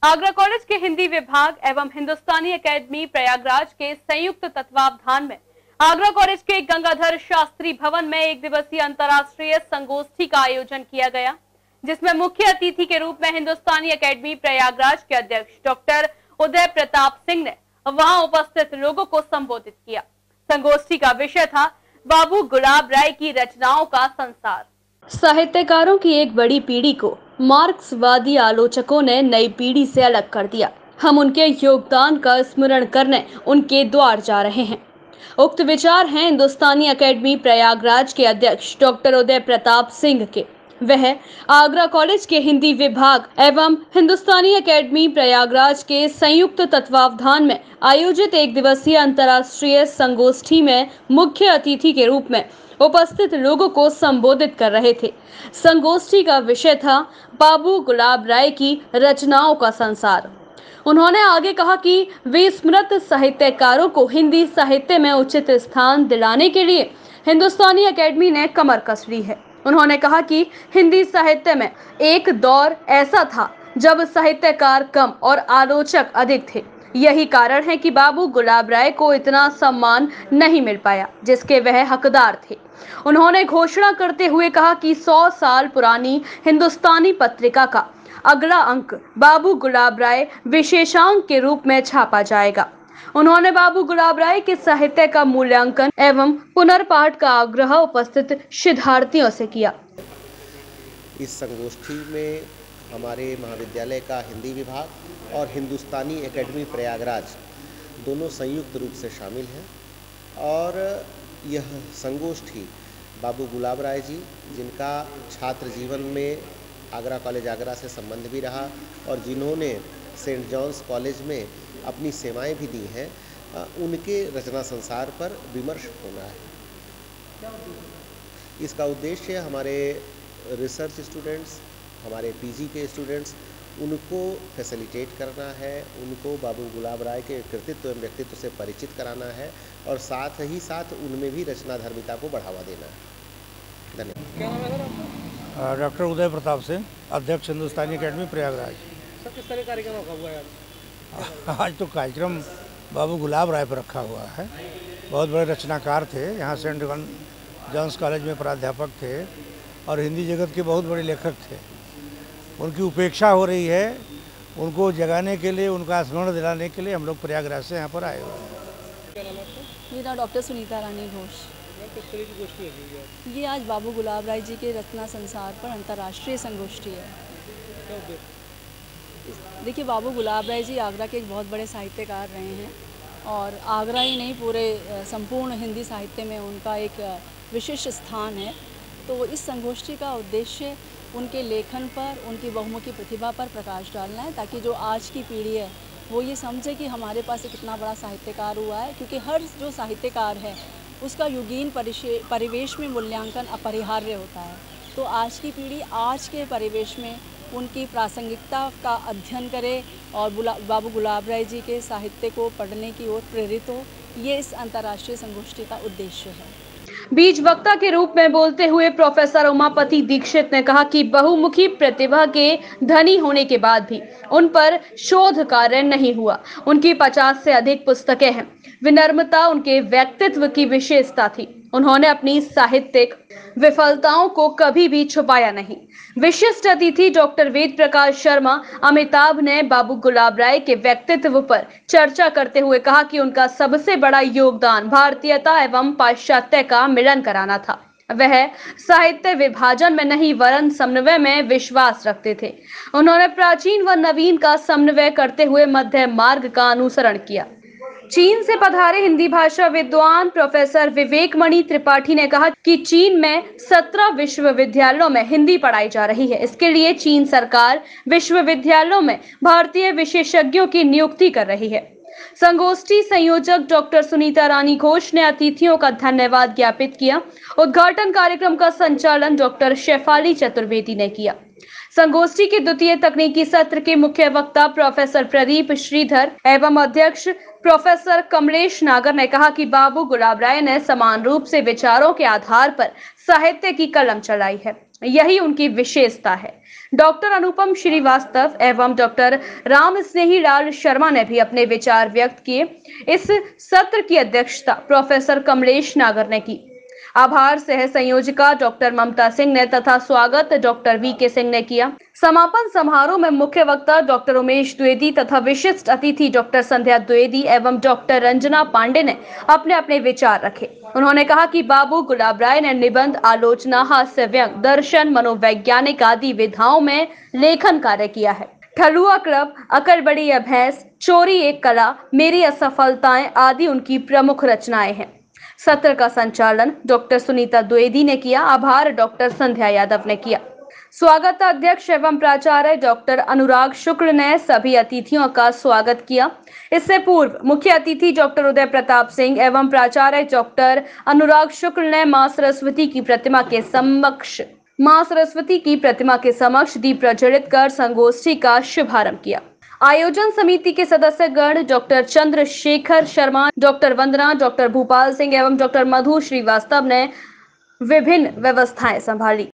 Agra college के हिंदी विभाग एवं हिंदुस्तानी एकेडमी प्रयागराज के संयुक्त तत्वावधान में आगरा कॉलेज के गंगाधर शास्त्री भवन में एक दिवसीय अंतर्राष्ट्रीय संगोष्ठी का आयोजन किया गया, जिसमें मुख्य अतिथि के रूप में हिंदुस्तानी एकेडमी प्रयागराज के अध्यक्ष डॉक्टर उदय प्रताप सिंह ने वहां उपस्थित लोगों को संबोधित किया। संगोष्ठी का विषय था बाबू गुलाब राय की रचनाओं का संसार। साहित्यकारों की एक बड़ी पीढ़ी को मार्क्सवादी आलोचकों ने नई पीढ़ी से अलग कर दिया। हम उनके योगदान का स्मरण करने उनके द्वार जा रहे हैं। उक्त विचार हैं हिंदुस्तानी एकेडमी प्रयागराज के अध्यक्ष डॉक्टर उदय प्रताप सिंह के। वह आगरा कॉलेज के हिंदी विभाग एवं हिंदुस्तानी एकेडमी प्रयागराज के संयुक्त तत्वावधान में आयोजित एक दिवसीय अंतर्राष्ट्रीय संगोष्ठी में मुख्य अतिथि के रूप में उपस्थित लोगों को संबोधित कर रहे थे। संगोष्ठी का विषय था बाबू गुलाब राय की रचनाओं का संसार। उन्होंने आगे कहा कि वे स्मृत साहित्यकारों को हिंदी साहित्य में उचित स्थान दिलाने के लिए हिंदुस्तानी एकेडमी ने कमर कस ली है। उन्होंने कहा कि हिंदी साहित्य में एक दौर ऐसा था जब साहित्यकार कम और आलोचक अधिक थे। यही कारण है कि बाबू गुलाब राय को इतना सम्मान नहीं मिल पाया जिसके वह हकदार थे। उन्होंने घोषणा करते हुए कहा कि 100 साल पुरानी हिंदुस्तानी पत्रिका का अगला अंक बाबू गुलाब राय विशेषांक के रूप में छापा जाएगा। उन्होंने बाबू गुलाब राय के साहित्य का मूल्यांकन एवं पुनर्पाठ का आग्रह उपस्थित शिक्षार्थियों से किया। इस संगोष्ठी में हमारे महाविद्यालय का हिंदी विभाग और हिंदुस्तानी एकेडमी प्रयागराज दोनों संयुक्त रूप से शामिल हैं और यह संगोष्ठी बाबू गुलाब राय जी, जिनका छात्र जीवन में आगरा कॉलेज आगरा से संबंध भी रहा और जिन्होंने सेंट जॉन्स कॉलेज में अपनी सेवाएं भी दी हैं, उनके रचना संसार पर विमर्श होना है। इसका उद्देश्य हमारे रिसर्च स्टूडेंट्स, हमारे पीजी के स्टूडेंट्स, उनको फैसिलिटेट करना है, उनको बाबू गुलाब राय के कृतित्व एवं व्यक्तित्व से परिचित कराना है और साथ ही साथ उनमें भी रचनाधर्मिता को बढ़ावा देना है। धन्यवाद। डॉक्टर उदय प्रताप सिंह, अध्यक्ष हिंदुस्तानी एकेडमी प्रयागराज। सर, किस तरह कार्यक्रम रखा हुआ है आज तो कार्यक्रम बाबू गुलाब राय पर रखा हुआ है। बहुत बड़े रचनाकार थे, यहाँ सेंट जॉन्स कॉलेज में प्राध्यापक थे और हिंदी जगत के बहुत बड़े लेखक थे। उनकी उपेक्षा हो रही है, उनको जगाने के लिए, उनका स्मरण दिलाने के लिए हम लोग प्रयागराज से यहाँ पर आए हुए हैं। मेरा डॉक्टर सुनीता रानी घोष। ये आज बाबू गुलाब राय जी के रचना संसार पर अंतर्राष्ट्रीय संगोष्ठी है। देखिए, बाबू गुलाब राय जी आगरा के एक बहुत बड़े साहित्यकार रहे हैं और आगरा ही नहीं, पूरे संपूर्ण हिंदी साहित्य में उनका एक विशिष्ट स्थान है। तो इस संगोष्ठी का उद्देश्य उनके लेखन पर, उनकी बहुमुखी प्रतिभा पर प्रकाश डालना है, ताकि जो आज की पीढ़ी है वो ये समझे कि हमारे पास एक इतना बड़ा साहित्यकार हुआ है। क्योंकि हर जो साहित्यकार है उसका युगीन परिवेश में मूल्यांकन अपरिहार्य होता है। तो आज की पीढ़ी आज के परिवेश में उनकी प्रासंगिकता का अध्ययन करे और बाबू गुलाब राय जी के साहित्य को पढ़ने की ओर प्रेरित हो। ये इस अंतर्राष्ट्रीय संगोष्ठी का उद्देश्य है। बीज वक्ता के रूप में बोलते हुए प्रोफेसर उमापति दीक्षित ने कहा कि बहुमुखी प्रतिभा के धनी होने के बाद भी उन पर शोध कार्य नहीं हुआ। उनकी 50 से अधिक पुस्तकें हैं। विनम्रता उनके व्यक्तित्व की विशेषता थी। उन्होंने अपनी साहित्यिक विफलताओं को कभी भी छुपाया नहीं। विशिष्ट अतिथि डॉक्टर वेद प्रकाश शर्मा अमिताभ ने बाबू गुलाब राय के व्यक्तित्व पर चर्चा करते हुए कहा कि उनका सबसे बड़ा योगदान भारतीयता एवं पाश्चात्य का मिलन कराना था। वह साहित्य विभाजन में नहीं वरन समन्वय में विश्वास रखते थे। उन्होंने प्राचीन व नवीन का समन्वय करते हुए मध्य मार्ग का अनुसरण किया। चीन से पधारे हिंदी भाषा विद्वान प्रोफेसर विवेक मणि त्रिपाठी ने कहा कि चीन में 17 विश्वविद्यालयों में हिंदी पढ़ाई जा रही है। इसके लिए चीन सरकार विश्वविद्यालयों में भारतीय विशेषज्ञों की नियुक्ति कर रही है। संगोष्ठी संयोजक डॉक्टर सुनीता रानी घोष ने अतिथियों का धन्यवाद ज्ञापित किया। उद्घाटन कार्यक्रम का संचालन डॉक्टर शेफाली चतुर्वेदी ने किया। संगोष्ठी के द्वितीय तकनीकी सत्र के मुख्य वक्ता प्रोफेसर प्रदीप श्रीधर एवं अध्यक्ष प्रोफेसर कमलेश नागर ने कहा कि बाबू गुलाब राय ने समान रूप से विचारों के आधार पर साहित्य की कलम चलाई है। यही उनकी विशेषता है। डॉक्टर अनुपम श्रीवास्तव एवं डॉक्टर राम स्नेही लाल शर्मा ने भी अपने विचार व्यक्त किए। इस सत्र की अध्यक्षता प्रोफेसर कमलेश नागर ने की। आभार सह संयोजिका डॉक्टर ममता सिंह ने तथा स्वागत डॉक्टर वी.के. सिंह ने किया। समापन समारोह में मुख्य वक्ता डॉक्टर उमेश द्विवेदी तथा विशिष्ट अतिथि डॉक्टर संध्या द्विवेदी एवं डॉक्टर रंजना पांडे ने अपने अपने विचार रखे। उन्होंने कहा कि बाबू गुलाब राय ने निबंध, आलोचना, हास्य व्यंग, दर्शन, मनोवैज्ञानिक आदि विधाओं में लेखन कार्य किया है। ठलुआ क्लब, अकड़ बड़ी भैंस, चोरी एक कला, मेरी असफलताएं आदि उनकी प्रमुख रचनाएं हैं। सत्र का संचालन डॉक्टर सुनीता द्विवेदी ने किया। आभार डॉक्टर संध्या यादव ने किया। स्वागत अध्यक्ष एवं प्राचार्य डॉक्टर अनुराग शुक्ल ने सभी अतिथियों का स्वागत किया। इससे पूर्व मुख्य अतिथि डॉक्टर उदय प्रताप सिंह एवं प्राचार्य डॉक्टर अनुराग शुक्ल ने मां सरस्वती की प्रतिमा के समक्ष दीप प्रज्वलित कर संगोष्ठी का शुभारंभ किया। आयोजन समिति के सदस्यगण डॉक्टर चंद्रशेखर शर्मा, डॉक्टर वंदना, डॉक्टर भूपाल सिंह एवं डॉक्टर मधु श्रीवास्तव ने विभिन्न व्यवस्थाएं संभाली।